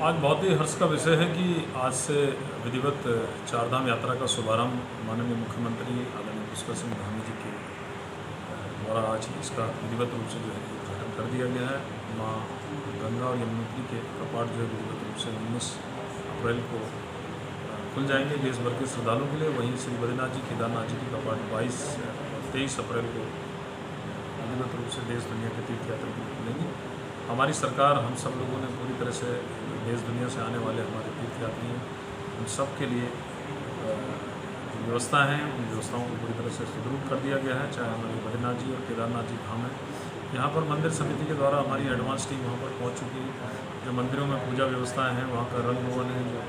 आज बहुत ही हर्ष का विषय है कि आज से विधिवत चारधाम यात्रा का शुभारंभ माननीय मुख्यमंत्री आदरणीय पुष्कर सिंह धामी जी के द्वारा आज इसका विधिवत रूप से जो है उद्घाटन कर दिया गया है। माँ गंगा और यमुनोत्री के कपाट जो है विधिवत रूप से 19 अप्रैल को खुल जाएंगे देश भर के श्रद्धालुओं के लिए। वहीं श्री बद्रीनाथ जी केदारनाथ जी के कपाट 22 और 23 अप्रैल को विधिवत रूप से देश दुनिया के तीर्थयात्री के लिए खुलेंगे। हमारी सरकार हम सब लोगों ने पूरी तरह से देश दुनिया से आने वाले हमारे तीर्थयात्री हैं उन सब के लिए जो व्यवस्था है उन व्यवस्थाओं को पूरी तरह से सुदृढ़ कर दिया गया है। चाहे हमारे बद्रीनाथ जी और केदारनाथ जी धाम है, यहाँ पर मंदिर समिति के द्वारा हमारी एडवांस टीम वहाँ पर पहुँच चुकी है। जो मंदिरों में पूजा व्यवस्थाएँ हैं, वहाँ का रंग रोगन है, जो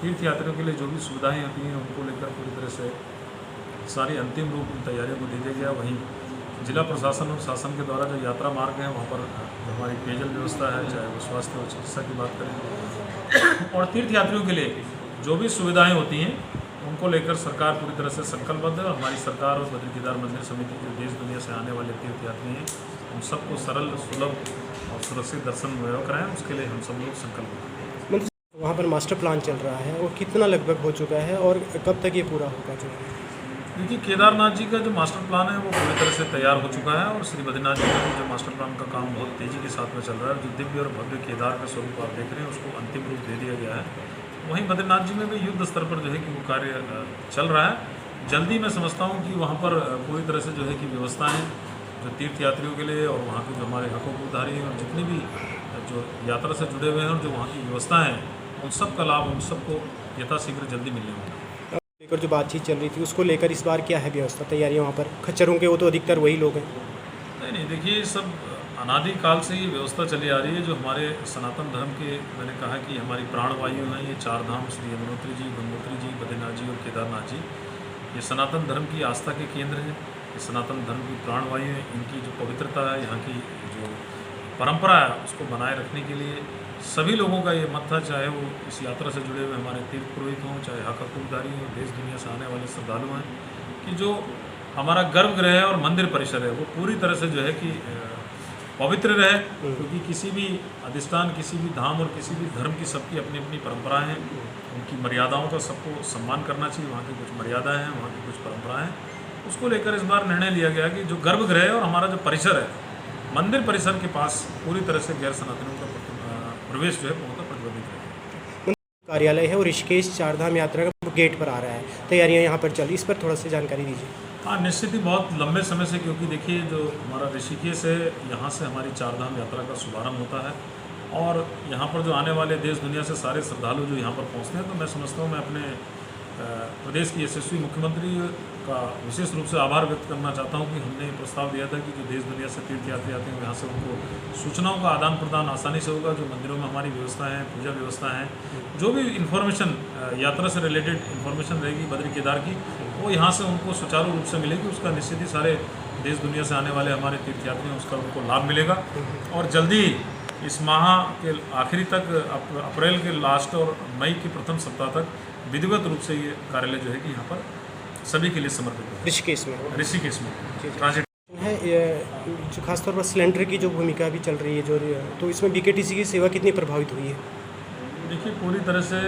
तीर्थयात्रियों के लिए जो भी सुविधाएँ होती हैं उनको लेकर पूरी तरह से सारी अंतिम रूप उन तैयारियों को दे दिया गया। वहीं जिला प्रशासन और शासन के द्वारा जो यात्रा मार्ग हैं वहाँ पर हमारी पेयजल व्यवस्था है, चाहे वो स्वास्थ्य और चिकित्सा की बात करें, और तीर्थयात्रियों के लिए जो भी सुविधाएं होती हैं उनको लेकर सरकार पूरी तरह से संकल्पबद्ध है। और हमारी सरकार और बद्री केदार मंदिर समिति जो देश दुनिया से आने वाले तीर्थयात्री हैं उन सबको सरल, सुलभ और सुरक्षित दर्शन मुहैया कराएं, उसके लिए हम सब लोग संकल्प हैं। वहाँ पर मास्टर प्लान चल रहा है और कितना लगभग हो चुका है और कब तक ये पूरा होगा? जो देखिए, केदारनाथ जी का जो मास्टर प्लान है वो पूरी तरह से तैयार हो चुका है और श्री बद्रीनाथ जी का जो मास्टर प्लान का काम बहुत तेज़ी के साथ में चल रहा है। जो दिव्य और भव्य केदार का स्वरूप आप देख रहे हैं उसको अंतिम रूप दे दिया गया है। वहीं बद्रीनाथ जी में भी युद्ध स्तर पर जो है कि वो कार्य चल रहा है। जल्दी मैं समझता हूँ कि वहाँ पर पूरी तरह से जो है कि व्यवस्थाएँ जो तीर्थयात्रियों के लिए और वहाँ के जो हमारे हकों-धारी हैं और जितनी भी जो यात्रा से जुड़े हुए हैं और जो वहाँ की व्यवस्थाएँ हैं उन सब का लाभ उन सबको यथाशीघ्र जल्दी मिलने वाला है। लेकर जो बातचीत चल रही थी उसको लेकर इस बार क्या है व्यवस्था, तैयारियां? वहाँ पर खच्चरों के वो तो अधिकतर वही लोग हैं। नहीं, देखिए, सब अनादिकाल से ये व्यवस्था चली आ रही है। जो हमारे सनातन धर्म के, मैंने कहा कि हमारी प्राणवायु हैं ये चार धाम श्री यमुनोत्री जी, गंगोत्री जी, बद्रीनाथ जी और केदारनाथ जी, ये सनातन धर्म की आस्था के केंद्र हैं। ये सनातन धर्म की प्राणवायु है। इनकी जो पवित्रता है, यहाँ की जो परंपरा है उसको बनाए रखने के लिए सभी लोगों का ये मत था, चाहे वो इस यात्रा से जुड़े हुए हमारे तीर्थ पुरोहित हों, चाहे हकदारी हों, देश दुनिया से आने वाले श्रद्धालु हैं, कि जो हमारा गर्भगृह है और मंदिर परिसर है वो पूरी तरह से जो है कि पवित्र रहे। क्योंकि किसी भी अधिष्ठान, किसी भी धाम और किसी भी धर्म की सबकी अपनी अपनी परंपराएं हैं, उनकी मर्यादाओं का सबको सम्मान करना चाहिए। वहाँ की कुछ मर्यादाएँ हैं, वहाँ की कुछ परंपराएँ हैं, उसको लेकर इस बार निर्णय लिया गया कि जो गर्भगृह है और हमारा जो परिसर है, मंदिर परिसर के पास पूरी तरह से गैर सनातनियों का प्रवेश जो है बहुत प्रतिबंधित है। कार्यालय है और ऋषिकेश चारधाम यात्रा का गेट पर आ रहा है, तैयारियां यहाँ पर चल, इस पर थोड़ा सा जानकारी दीजिए। हाँ, निश्चित ही बहुत लंबे समय से, क्योंकि देखिए जो हमारा ऋषिकेश है यहाँ से हमारी चारधाम यात्रा का शुभारंभ होता है और यहाँ पर जो आने वाले देश दुनिया से सारे श्रद्धालु जो यहाँ पर पहुँचते हैं, तो मैं समझता हूँ मैं अपने प्रदेश की यशस्वी मुख्यमंत्री का विशेष रूप से आभार व्यक्त करना चाहता हूँ कि हमने प्रस्ताव दिया था कि जो देश दुनिया से तीर्थयात्री आते हैं यहाँ से उनको सूचनाओं का आदान प्रदान आसानी से होगा। जो मंदिरों में हमारी व्यवस्था है, पूजा व्यवस्था है, जो भी इन्फॉर्मेशन यात्रा से रिलेटेड इन्फॉर्मेशन रहेगी बद्री केदार की, वो यहाँ से उनको सुचारू रूप से मिलेगी। उसका निश्चित ही सारे देश दुनिया से आने वाले हमारे तीर्थयात्री हैं उसका उनको लाभ मिलेगा। और जल्दी इस माह के आखिरी तक, अप्रैल के लास्ट और मई के प्रथम सप्ताह तक विधिवत रूप से ये कार्यालय जो है कि यहाँ पर सभी के लिए समर्पित है। ऋषिकेश में ट्रांजिट है जो खासतौर पर सिलेंडर की जो भूमिका भी चल रही है, जो तो इसमें बीकेटीसी की सेवा कितनी प्रभावित हुई है? देखिए, पूरी तरह से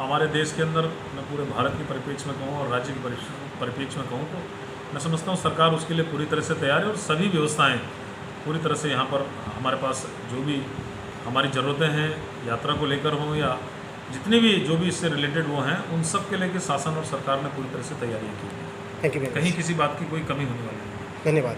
हमारे देश के अंदर, मैं पूरे भारत के परिप्रेक्ष्य में कहूँ और राज्य के परिप्रेक्ष्य में कहूँ, तो मैं समझता हूँ सरकार उसके लिए पूरी तरह से तैयार है और सभी व्यवस्थाएँ पूरी तरह से यहाँ पर हमारे पास जो भी हमारी ज़रूरतें हैं यात्रा को लेकर हों या जितने भी जो भी इससे रिलेटेड वो हैं, उन सब के लेकर शासन और सरकार ने पूरी तरह से तैयारियाँ की हैं। Thank you. कहीं किसी बात की कोई कमी होने वाली नहीं। धन्यवाद।